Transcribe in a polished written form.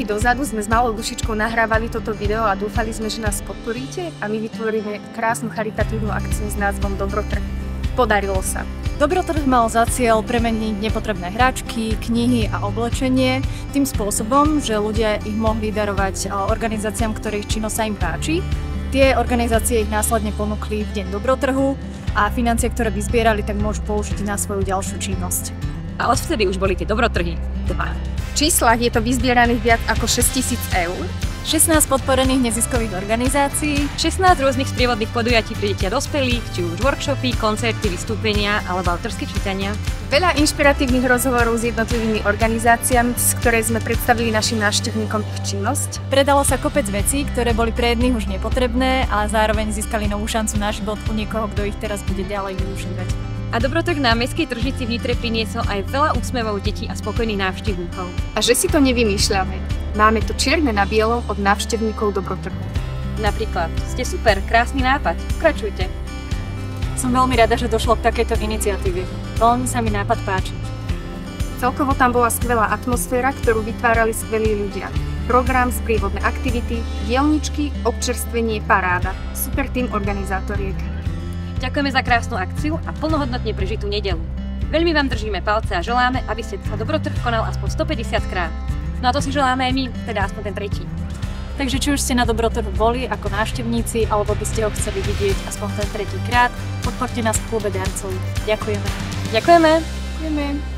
roky dozadu sme s malou dušičkou nahrávali toto video a dúfali sme, že nás podporíte a my vytvoríme krásnu charitatívnu akciu s názvom Dobrotrh. Podarilo sa. Dobrotrh mal za cieľ premeniť nepotrebné hračky, knihy a oblečenie tým spôsobom, že ľudia ich mohli darovať organizáciám, ktorých činnosť sa im páči. Tie organizácie ich následne ponúkli v deň Dobrotrhu a financie, ktoré vyzbierali, tak môžu použiť na svoju ďalšiu činnosť. A odvtedy už boli tie dobrotrhy 2. V číslach je to vyzbieraných viac ako 6 000 eur. 16 podporených neziskových organizácií, 16 rôznych sprievodných podujatí pre deti a dospelých, či už workshopy, koncerty, vystúpenia alebo autorské čítania. Veľa inšpiratívnych rozhovorov s jednotlivými organizáciami, z ktorej sme predstavili našim návštevníkom ich činnosť. Predalo sa kopec vecí, ktoré boli pre jedných už nepotrebné a zároveň získali novú šancu na život u niekoho, kto ich teraz bude ďalej využívať. A Dobrotrh na mestskej tržnici v Nitre priniesol aj veľa úsmevov detí a spokojných návštevníkov. A že si to nevymýšľame. Máme to čierne na bielom od návštevníkov Dobrotrhu. Napríklad, ste super, krásny nápad, pokračujte. Som veľmi rada, že došlo k takejto iniciatíve. Veľmi sa mi nápad páči. Celkovo tam bola skvelá atmosféra, ktorú vytvárali skvelí ľudia. Program, sprievodné aktivity, dielničky, občerstvenie, paráda. Super tým organizátoriek. Ďakujeme za krásnu akciu a plnohodnotne prežitú nedeľu. Veľmi vám držíme palce a želáme, aby sa Dobrotrh konal aspoň 150 krát. No a to si želáme aj my, teda aspoň ten tretí. Takže či už ste na Dobrotrhu boli ako návštevníci, alebo by ste ho chceli vidieť aspoň ten tretí krát, podporte nás v klube darcov. Ďakujeme. Ďakujeme. Ďakujeme.